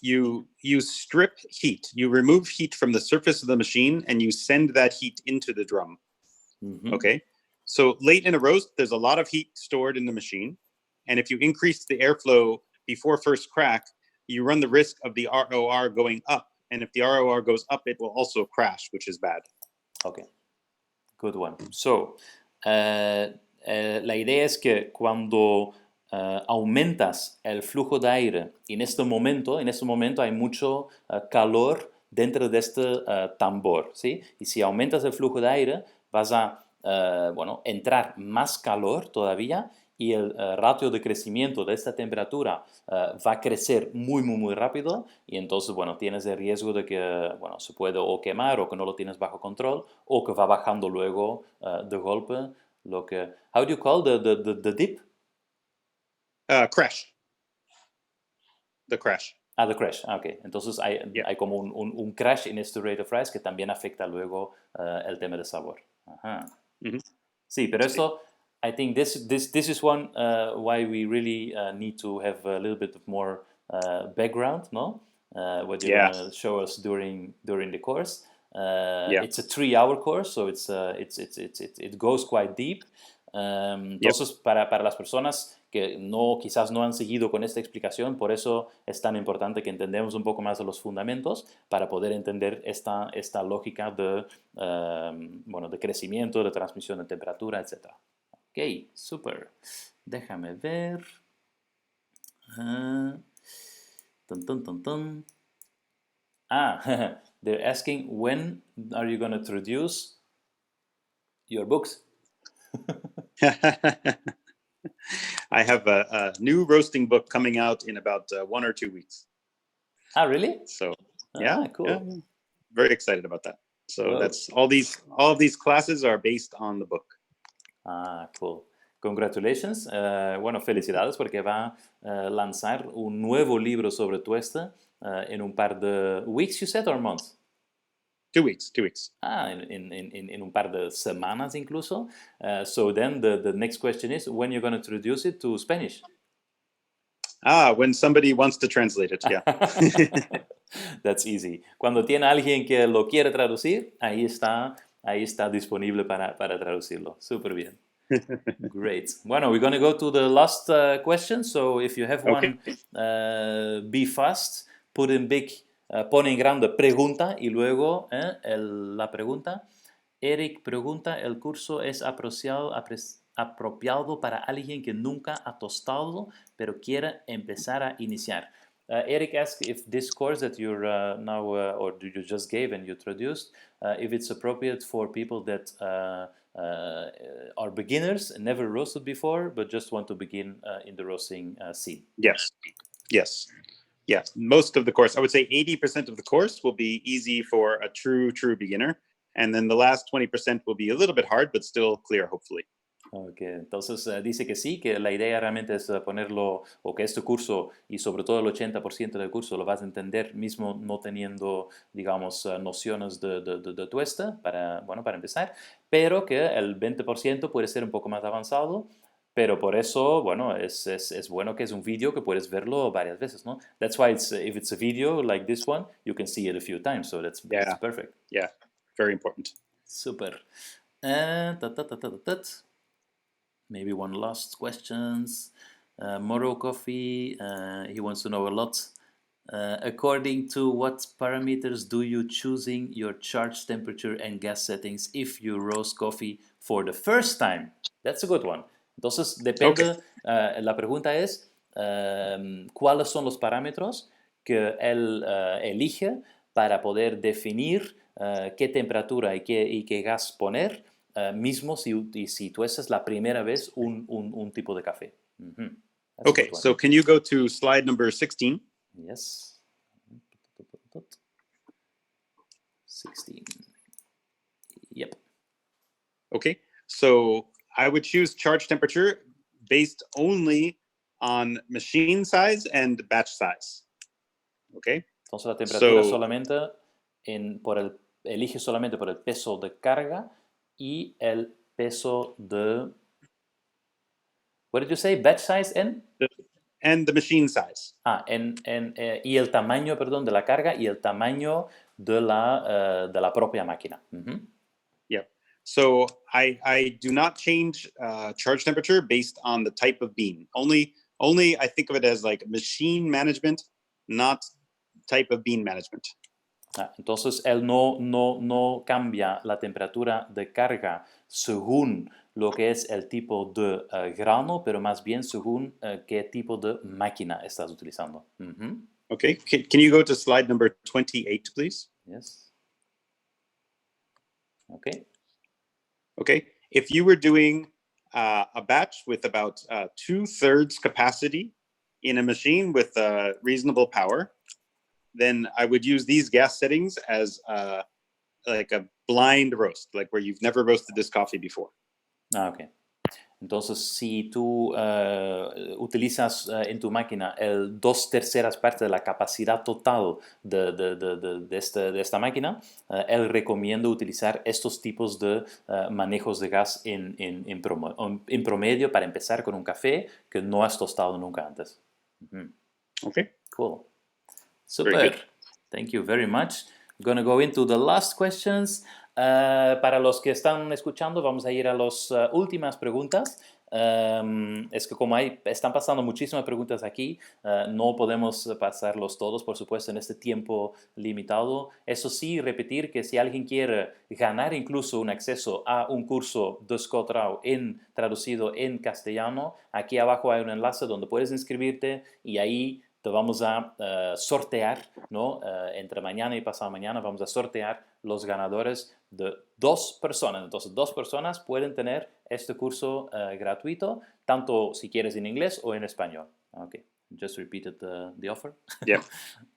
you strip heat. You remove heat from the surface of the machine, and you send that heat into the drum. Okay. So late in a roast, there's a lot of heat stored in the machine, and if you increase the airflow before first crack, you run the risk of the ROR going up. And if the ROR goes up, it will also crash, which is bad. Okay, good one. So, la idea es que cuando aumentas el flujo de aire, en este momento hay mucho calor dentro de este tambor, ¿sí? Y si aumentas el flujo de aire, vas a entrar más calor todavía, y el ratio de crecimiento de esta temperatura va a crecer muy rápido, y entonces, tienes el riesgo de que, se puede o quemar, o que no lo tienes bajo control, o que va bajando luego de golpe, lo que... How do you call the dip? Crash. The crash. Ah, the crash. Ah, ok. Entonces hay como un crash en este rate of rise que también afecta luego el tema de sabor. Ajá. Mm-hmm. Sí, pero esto, I think this is one why we really need to have a little bit of more background, no? What you're Yeah. gonna show us during the course. Yeah. It's a 3-hour course, so it goes quite deep. Yep. Entonces, para las personas que quizás no han seguido con esta explicación, por eso es tan importante que entendamos un poco más de los fundamentos para poder entender esta lógica de, bueno, de crecimiento, de transmisión de temperatura, etc. Ok, super. Déjame ver. Tan, tan, tan, tan. Ah, they're asking when are you going to introduce your books? I have a new roasting book coming out in about 1 or 2 weeks. Ah, really? So Ah, cool. yeah, very excited about that. So Whoa. that's all of these classes are based on the book. Ah, cool. Congratulations. Bueno, felicidades porque va a lanzar un nuevo libro sobre Tueste en un par de weeks, you said, or months? 2 weeks. Ah, en un par de semanas incluso. So then the next question is, when you're going to introduce it to Spanish? When somebody wants to translate it, yeah. That's easy. Cuando tiene alguien que lo quiere traducir, ahí está disponible para traducirlo. Súper bien. Great. Bueno, we're going to go to the last question. So if you have one, be fast. Put in big, pone en grande pregunta y luego la pregunta. Eric pregunta, ¿el curso es apropiado para alguien que nunca ha tostado pero quiere empezar a iniciar? Eric asked if this course that you're now, or you just gave and you introduced, if it's appropriate for people that are beginners, never roasted before, but just want to begin in the roasting scene. Yes. Most of the course, I would say 80% of the course will be easy for a true beginner. And then the last 20% will be a little bit hard, but still clear, hopefully. Ok, entonces dice que sí, que la idea realmente es ponerlo, o que este curso, y sobre todo el 80% del curso, lo vas a entender mismo no teniendo, digamos, nociones de Tueste, bueno, para empezar, pero que el 20% puede ser un poco más avanzado, pero por eso, bueno, es bueno que es un vídeo que puedes verlo varias veces, ¿no? That's why if it's a video like this one, you can see it a few times, so that's perfect. Yeah, very important. Super. Maybe one last questions. Moro Coffee, he wants to know a lot. According to what parameters do you choosing your charge temperature and gas settings if you roast coffee for the first time? That's a good one. Entonces, depende, la pregunta es, ¿cuáles son los parámetros que él elige para poder definir qué temperatura y qué gas poner? Mismo si tú es la primera vez un tipo de café. Okay, so can you go to slide number 16? Yes. 16. Yep. Okay, so I would choose charge temperature based only on machine size and batch size. Okay. Entonces la temperatura elige solamente por el peso de carga y el peso de, what did you say, batch size and the machine size. Y el tamaño, perdón, de la carga y el tamaño de la propia máquina. Yeah. So I do not change charge temperature based on the type of bean. Only I think of it as like machine management, not type of bean management. Entonces él no cambia la temperatura de carga según lo que es el tipo de grano, pero más bien según qué tipo de máquina estás utilizando. Okay, can you go to slide number 28, please? Yes. Okay. Okay, if you were doing a batch with about 2/3 capacity in a machine with reasonable power, then I would use these gas settings as like a blind roast, like where you've never roasted this coffee before. Ok. Entonces, si tú utilizas en tu máquina el 2/3 partes de la capacidad total de esta máquina, él recomienda utilizar estos tipos de manejos de gas en promedio para empezar con un café que no has tostado nunca antes. Okay. Cool. Very Super. good. Thank you very much. I'm going to go into the last questions. Para los que están escuchando, vamos a ir a las últimas preguntas. Es que como están pasando muchísimas preguntas aquí, no podemos pasarlos todos, por supuesto, en este tiempo limitado. Eso sí, repetir que si alguien quiere ganar incluso un acceso a un curso de Scott Rao traducido en castellano, aquí abajo hay un enlace donde puedes inscribirte y ahí te vamos a sortear, ¿no? Entre mañana y pasado mañana vamos a sortear los ganadores de 2 personas. Entonces, 2 personas pueden tener este curso gratuito, tanto si quieres en inglés o en español. Okay, just repeated the offer. Yeah.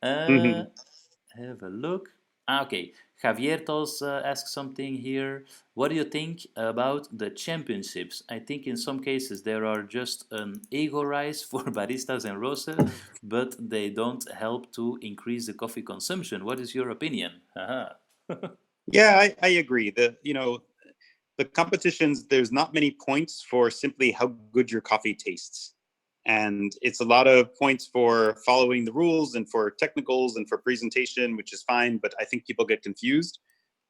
Have a look. Okay. Javier tells asks something here. What do you think about the championships? I think in some cases there are just an ego rise for baristas and roasters, but they don't help to increase the coffee consumption. What is your opinion? Yeah, I agree. The competitions, there's not many points for simply how good your coffee tastes. And it's a lot of points for following the rules and for technicals and for presentation, which is fine. But I think people get confused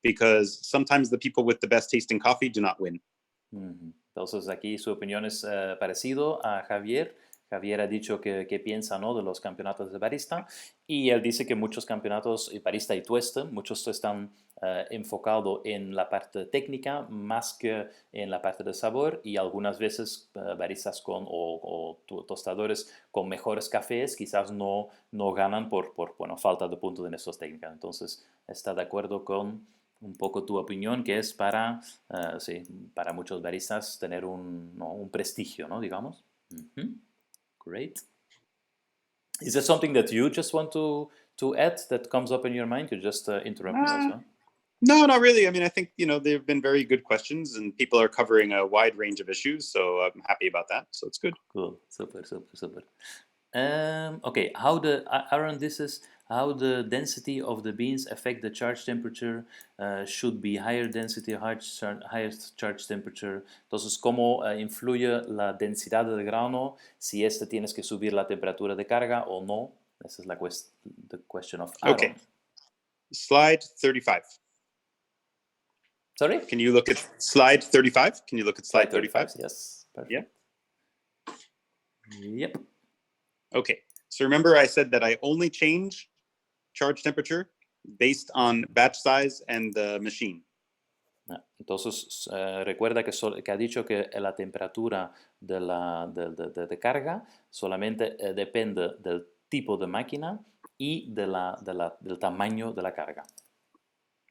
because sometimes the people with the best tasting coffee do not win. Entonces aquí su opinión es parecido a Javier. Javier ha dicho que piensa, ¿no?, de los campeonatos de barista, y él dice que muchos campeonatos, barista y tueste, muchos están enfocados en la parte técnica más que en la parte de sabor, y algunas veces baristas o tostadores con mejores cafés quizás no ganan por falta de puntos en estas técnicas. Entonces está de acuerdo con un poco tu opinión, que es sí, para muchos baristas tener un prestigio, ¿no?, digamos. Great. Is there something that you just want to add that comes up in your mind? You just interrupt me also. No, not really. I mean, I think, they've been very good questions and people are covering a wide range of issues. So I'm happy about that. So it's good. Cool. Super. Okay, Aaron, this is how the density of the beans affect the charge temperature. Should be higher density, higher charge temperature. Entonces, ¿cómo influye la densidad del grano si tienes que subir la temperatura de carga o no? Esa es the question of Aaron. Okay. Slide 35. Sorry? Can you look at slide 35? Can you look at slide 35? Yes. Perfect. Yeah. Yep. Okay. So remember I said that I only change charge temperature based on batch size and the machine. Entonces, recuerda que ha dicho que la temperatura de carga solamente depende del tipo de máquina y del tamaño de la carga.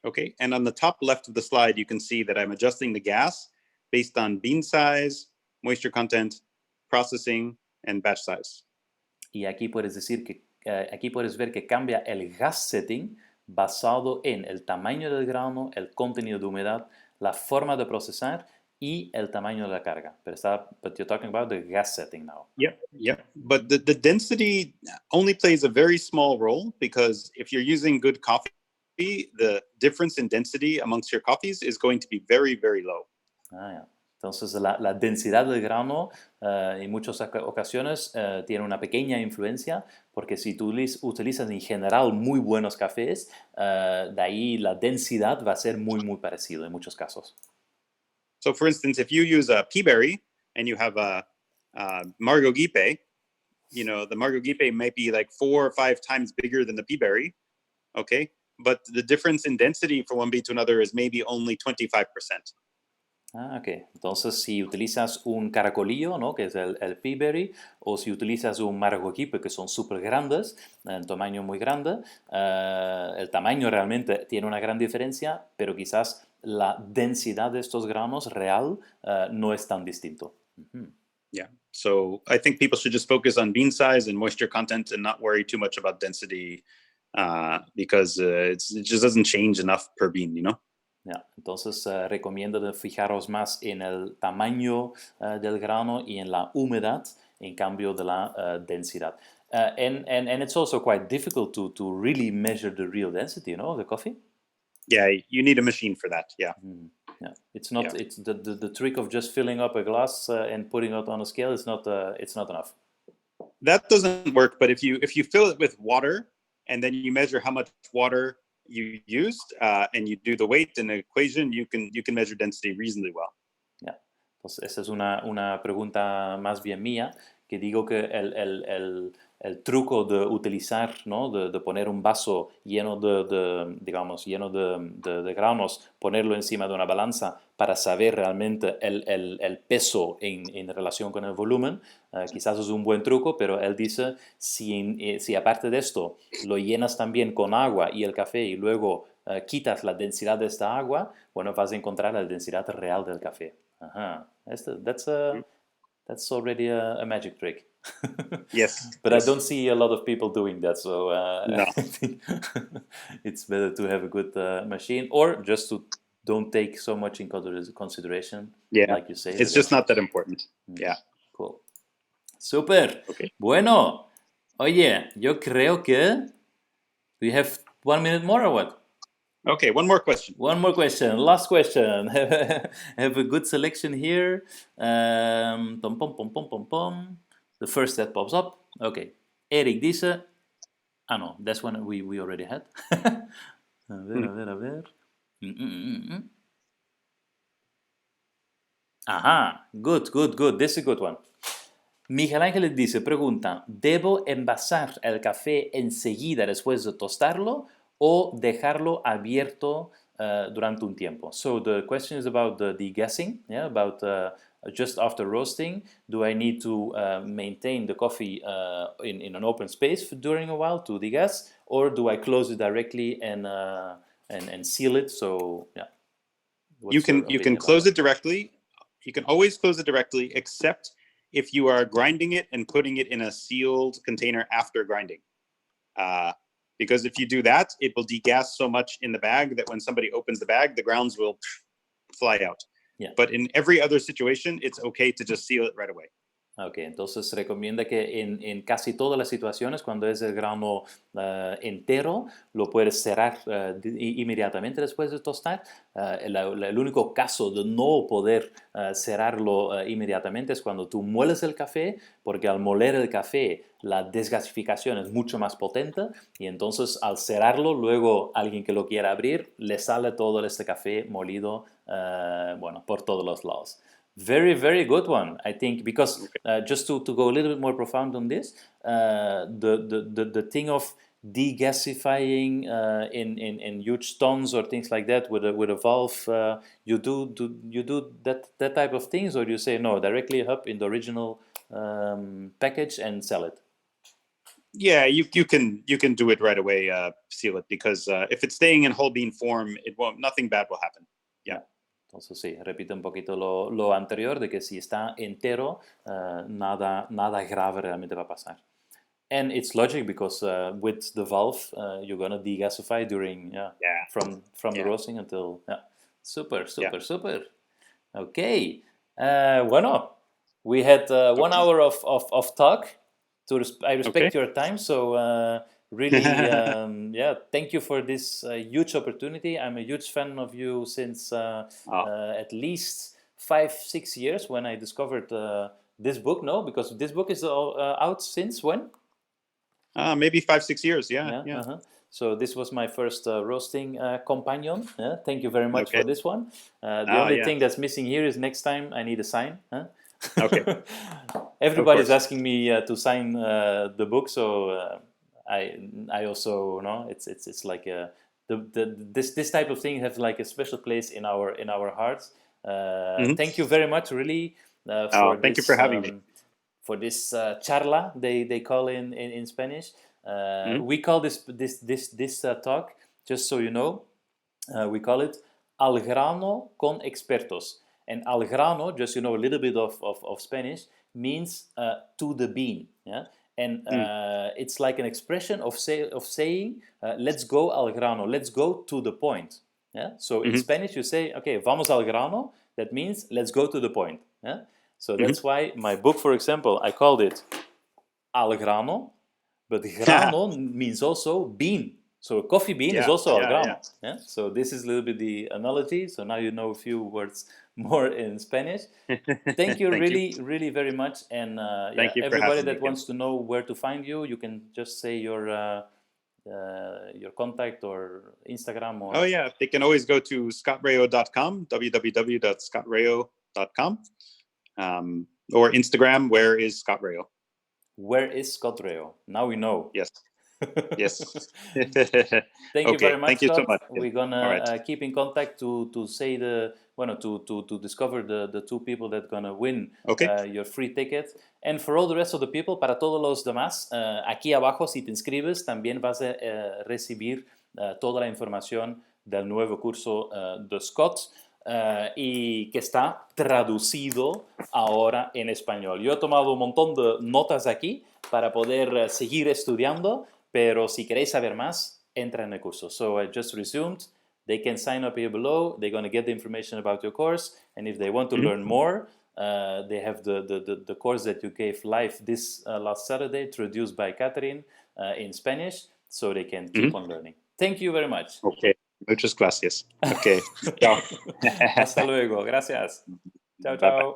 Okay, and on the top left of the slide, you can see that I'm adjusting the gas based on bean size, moisture content, processing, and batch size. Y aquí aquí puedes ver que cambia el gas setting basado en el tamaño del grano, el contenido de humedad, la forma de procesar y el tamaño de la carga. But you're talking about the gas setting now. Yep. But the density only plays a very small role because if you're using good coffee, the difference in density amongst your coffees is going to be very, very low. Yeah. Entonces, la densidad del grano en muchas ocasiones tiene una pequeña influencia, porque si tú utilizas en general muy buenos cafés, de ahí la densidad va a ser muy, muy parecido en muchos casos. So, for instance, if you use a peaberry and you have a margogipe, the margogipe might be like 4 or 5 times bigger than the peaberry, okay? But the difference in density from one bean to another is maybe only 25%. Ok. Entonces, si utilizas un caracolillo, ¿no?, que es el peaberry, o si utilizas un margogipe, que son súper grandes, en tamaño muy grande, el tamaño realmente tiene una gran diferencia, pero quizás la densidad de estos granos real no es tan distinto. Yeah. So I think people should just focus on bean size and moisture content and not worry too much about density because it just doesn't change enough per bean, Ya, entonces recomiendo de fijaros más en el tamaño del grano y en la humedad, en cambio de la densidad. And it's also quite difficult to really measure the real density, of the coffee. Yeah, you need a machine for that. Yeah. Yeah, it's not. It's the trick of just filling up a glass and putting it on a scale. It's not. It's not enough. That doesn't work. But if you fill it with water and then you measure how much water you used and you do the weight and the equation, you can measure density reasonably well. Yeah. Entonces, esa es una pregunta más bien mía, que digo que el truco de utilizar, ¿no? de poner un vaso lleno digamos, lleno de granos, ponerlo encima de una balanza para saber realmente el peso en relación con el volumen, quizás es un buen truco, pero él dice, si aparte de esto lo llenas también con agua y el café y luego quitas la densidad de esta agua, bueno, vas a encontrar la densidad real del café. Ajá. That's already a magic trick. Yes. But yes. I don't see a lot of people doing that, so No. I think it's better to have a good machine, or just to don't take so much in consideration, Yeah. like you say. It's just not that important. Yeah. Cool. Super. Okay. Bueno, oye, yo creo que we have 1 minute more or what? Okay, one more question. One more question, last question. Have a good selection here. Pom, pom, pom, pom, pom, pom. The first that pops up. Okay. Eric dice. Ah, no, that's one we already had. A ver. Ajá, good. This is a good one. Miguel Ángeles dice, pregunta, ¿debo envasar el café enseguida después de tostarlo o dejarlo abierto durante un tiempo? So the question is about the degassing, about just after roasting. Do I need to maintain the coffee in an open space during a while to degas, or do I close it directly and seal it? So yeah, You can close it directly. You can always close it directly, except if you are grinding it and putting it in a sealed container after grinding. Because if you do that, it will degas so much in the bag that when somebody opens the bag, the grounds will fly out. Yeah. But in every other situation, it's okay to just seal it right away. Ok, entonces recomienda que en casi todas las situaciones, cuando es el grano entero, lo puedes cerrar inmediatamente después de tostar. El único caso de no poder cerrarlo inmediatamente es cuando tú mueles el café, porque al moler el café la desgasificación es mucho más potente y entonces al cerrarlo, luego alguien que lo quiera abrir, le sale todo este café molido, por todos los lados. Very, very good one, I think, because just to go a little bit more profound on this, the thing of degasifying in huge tons or things like that with a valve, you do that type of things, or you say no, directly up in the original package and sell it? Yeah, you can do it right away, seal it, because if it's staying in whole bean form, nothing bad will happen. Yeah. Entonces sí, repito un poquito lo anterior, de que si está entero, nada grave realmente va a pasar. And it's logic because with the valve, you're going to degasify during, from the roasting until, super. Okay. Bueno, we had 1 hour of talk. I respect your time, so really, thank you for this huge opportunity. I'm a huge fan of you since at least 5-6 years when I discovered this book. No, because this book is out since when? Maybe 5-6 years. Yeah. So this was my first roasting companion. Thank you very much for this one. The only thing that's missing here is next time I need a sign. Okay. Everybody's asking me to sign the book, so I also it's like this type of thing has like a special place in our hearts. Thank you very much, really. Thank you for having me. For this charla, they call in Spanish. We call this talk, just so you know, we call it Al grano con expertos. And al grano, just a little bit of Spanish, means to the bean. Yeah, and it's like an expression of saying let's go al grano, let's go to the point. Yeah? So in Spanish you say, okay, vamos al grano. That means let's go to the point. Yeah? So that's why my book, for example, I called it Al grano, but grano means also bean. So a coffee bean is also al grano. Yeah? So this is a little bit the analogy. So now you know a few words more in Spanish. Thank you really very much. And Thank you for everybody having me that again. wants to know where to find you, you can just say your contact or Instagram or... Oh yeah, they can always go to scottrayo.com, www.scottrayo.com, or Instagram, where is Scott Rao? Where is Scott Rao? Now we know. Yes. Yes. Thank you very much, Thank you so Scott. much. We're gonna keep in contact to say to discover the two people that gonna win your free ticket. And for all the rest of the people, para todos los demás, aquí abajo, si te inscribes, también vas a recibir toda la información del nuevo curso de Scott. Y que está traducido ahora en español. Yo he tomado un montón de notas aquí para poder seguir estudiando, pero si queréis saber más, entra en el curso. So I just resumed. They can sign up here below. They're going to get the information about your course. And if they want to learn more, they have the course that you gave live this last Saturday, introduced by Catherine in Spanish, so they can keep on learning. Thank you very much. Okay. Muchas gracias. Okay. Chao. Hasta luego. Gracias. Chao, Bye-bye. chao.